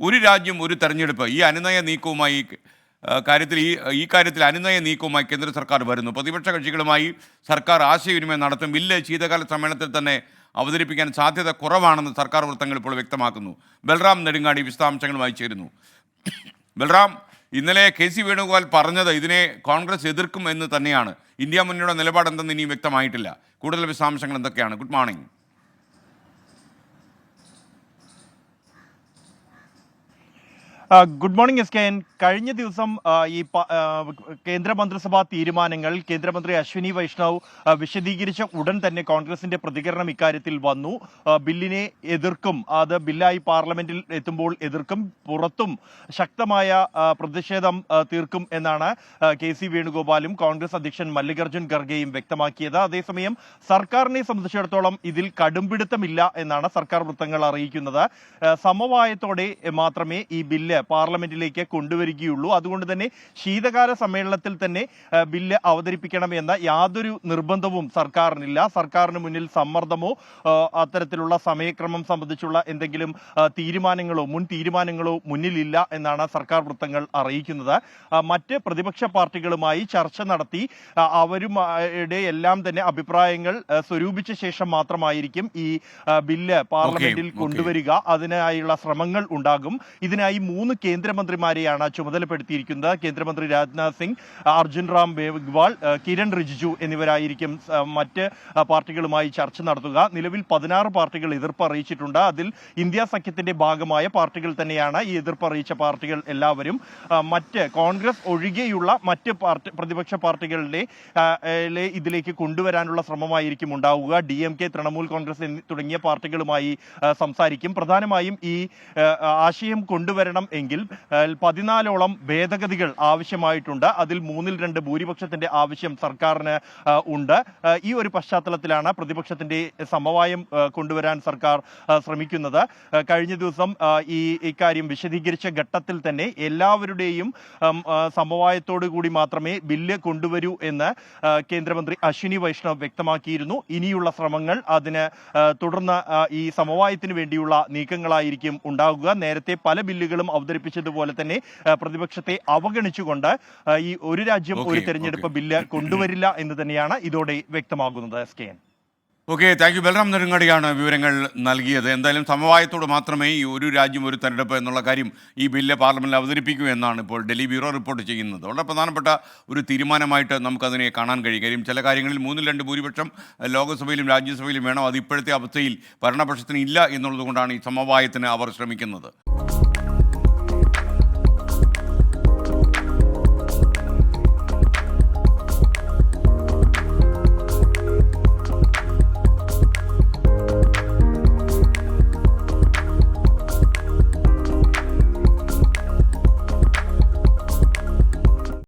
ഒരു രാജ്യം ഒരു തെരഞ്ഞെടുപ്പ് ഈ അനുനയ നീക്കവുമായി കാര്യത്തിൽ അനുനയ നീക്കവുമായി കേന്ദ്ര സർക്കാർ വരുന്നു. പ്രതിപക്ഷ കക്ഷികളുമായി സർക്കാർ ആശയവിനിമയം നടത്തും. ബില്ല് ശീതകാല സമ്മേളനത്തിൽ തന്നെ അവതരിപ്പിക്കാൻ സാധ്യത കുറവാണെന്ന് സർക്കാർ വൃത്തങ്ങൾ ഇപ്പോൾ വ്യക്തമാക്കുന്നു. ബൽറാം നെടുങ്ങാടി വിശദാംശങ്ങളുമായി ചേരുന്നു. ബൽറാം, ഇന്നലെ KC വേണുഗോപാൽ പറഞ്ഞത് ഇതിനെ കോൺഗ്രസ് എതിർക്കും എന്ന് തന്നെയാണ്. ഇന്ത്യ മുന്നണിയുടെ നിലപാടെന്തെന്ന് ഇനിയും വ്യക്തമായിട്ടില്ല. കൂടുതൽ വിശദാംശങ്ങൾ എന്തൊക്കെയാണ്? Good morning. Good morning SKN. കഴിഞ്ഞ ദിവസം ഈ കേന്ദ്രമന്ത്രിസഭാ തീരുമാനങ്ങൾ കേന്ദ്രമന്ത്രി അശ്വിനി വൈഷ്ണവ് വിശദീകരിച്ച ഉടൻ തന്നെ കോൺഗ്രസിന്റെ പ്രതികരണം ഇക്കാര്യത്തിൽ വന്നു. ബില്ലിനെ എതിർക്കും, അത് ബില്ലായി പാർലമെന്റിൽ എത്തുമ്പോൾ എതിർക്കും, പുറത്തും ശക്തമായ പ്രതിഷേധം തീർക്കും എന്നാണ് KC വേണുഗോപാലും കോൺഗ്രസ് അധ്യക്ഷൻ മല്ലികാർജ്ജുൻ ഖർഗെയും വ്യക്തമാക്കിയത്. അതേസമയം സർക്കാരിനെ സംബന്ധിച്ചിടത്തോളം ഇതിൽ കടുംപിടുത്തമില്ല എന്നാണ് സർക്കാർ വൃത്തങ്ങൾ അറിയിക്കുന്നത്. സമവായത്തോടെ മാത്രമേ ഈ ബില്ല് പാർലമെന്റിലേക്ക് കൊണ്ടുവരികയുള്ളൂ. അതുകൊണ്ട് തന്നെ ശീതകാല സമ്മേളനത്തിൽ തന്നെ ബില്ല് അവതരിപ്പിക്കണമെന്ന യാതൊരു നിർബന്ധവും സർക്കാരിനില്ല. സർക്കാരിന് മുന്നിൽ സമ്മർദ്ദമോ അത്തരത്തിലുള്ള സമയക്രമം സംബന്ധിച്ചുള്ള എന്തെങ്കിലും മുൻ തീരുമാനങ്ങളോ മുന്നിലില്ല എന്നാണ് സർക്കാർ വൃത്തങ്ങൾ അറിയിക്കുന്നത്. മറ്റ് പ്രതിപക്ഷ പാർട്ടികളുമായി ചർച്ച നടത്തി അവരുടെ എല്ലാം തന്നെ അഭിപ്രായങ്ങൾ സ്വരൂപിച്ച ശേഷം മാത്രമായിരിക്കും ഈ ബില്ല് പാർലമെന്റിൽ കൊണ്ടുവരിക. അതിനായുള്ള ശ്രമങ്ങൾ ഉണ്ടാകും. ഇതിനായി 3 കേന്ദ്രമന്ത്രിമാരെയാണ് ചുമതലപ്പെടുത്തിയിരിക്കുന്നത്. കേന്ദ്രമന്ത്രി രാജ്നാഥ് സിംഗ്, അർജുൻ റാം മേഘ്വാൾ, കിരൺ റിജിജു എന്നിവരായിരിക്കും മറ്റ് പാർട്ടികളുമായി ചർച്ച നടത്തുക. നിലവിൽ 16 പാർട്ടികൾ എതിർപ്പ് അറിയിച്ചിട്ടുണ്ട്. അതിൽ ഇന്ത്യ സഖ്യത്തിന്റെ ഭാഗമായ പാർട്ടികൾ തന്നെയാണ് ഈ എതിർപ്പ് അറിയിച്ച പാർട്ടികൾ എല്ലാവരും. മറ്റ് കോൺഗ്രസ് ഒഴികെയുള്ള മറ്റ് പ്രതിപക്ഷ പാർട്ടികളുടെ ഇതിലേക്ക് കൊണ്ടുവരാനുള്ള ശ്രമമായിരിക്കും ഉണ്ടാവുക. DMK, തൃണമൂൽ കോൺഗ്രസ് തുടങ്ങിയ പാർട്ടികളുമായി സംസാരിക്കും. പ്രധാനമായും ഈ ആശയം കൊണ്ടുവരണം എങ്കിൽ 14ഓളം ഭേദഗതികൾ ആവശ്യമായിട്ടുണ്ട്. അതിൽ 3/2 ഭൂരിപക്ഷത്തിന്റെ ആവശ്യം സർക്കാരിന് ഉണ്ട്. ഈ ഒരു പശ്ചാത്തലത്തിലാണ് പ്രതിപക്ഷത്തിന്റെ സമവായം കൊണ്ടുവരാൻ സർക്കാർ ശ്രമിക്കുന്നത്. കഴിഞ്ഞ ദിവസം ഇക്കാര്യം വിശദീകരിച്ച ഘട്ടത്തിൽ തന്നെ എല്ലാവരുടെയും സമവായത്തോടു കൂടി മാത്രമേ ബില്ല് കൊണ്ടുവരൂ എന്ന് കേന്ദ്രമന്ത്രി അശ്വിനി വൈഷ്ണവ് വ്യക്തമാക്കിയിരുന്നു. ഇനിയുള്ള ശ്രമങ്ങൾ അതിന് തുടർന്ന് ഈ സമവായത്തിന് വേണ്ടിയുള്ള നീക്കങ്ങളായിരിക്കും ഉണ്ടാകുക. നേരത്തെ പല ബില്ലുകളും അവതരിപ്പിച്ചതുപോലെ തന്നെ പ്രതിപക്ഷത്തെ അവഗണിച്ചുകൊണ്ട് ഈ ഒരു രാജ്യം ഒരു തെരഞ്ഞെടുപ്പ് ബില്ല് കൊണ്ടുവരില്ല എന്ന് തന്നെയാണ് ഇതോടെ വ്യക്തമാകുന്നത്. SKN. Okay, thank you. Balram നെടുങ്ങാടിയാണ് വിവരങ്ങൾ നൽകിയത്. എന്തായാലും സമവായത്തോട് മാത്രമേ ഈ ഒരു രാജ്യം ഒരു തെരഞ്ഞെടുപ്പ് എന്നുള്ള കാര്യം ഈ ബില്ല് പാർലമെന്റിൽ അവതരിപ്പിക്കൂ എന്നാണ് ഇപ്പോൾ ഡൽഹി ബ്യൂറോ റിപ്പോർട്ട് ചെയ്യുന്നത്. വളരെ പ്രധാനപ്പെട്ട ഒരു തീരുമാനമായിട്ട് നമുക്കതിനെ കാണാൻ കഴിയും. കാര്യം ചില കാര്യങ്ങളിൽ 3/2 ഭൂരിപക്ഷം ലോക്സഭയിലും രാജ്യസഭയിലും വേണം. അത് ഇപ്പോഴത്തെ അവസ്ഥയിൽ ഭരണപക്ഷത്തിന് ഇല്ല എന്നുള്ളത് കൊണ്ടാണ് ഈ സമവായത്തിന് അവർ ശ്രമിക്കുന്നത്.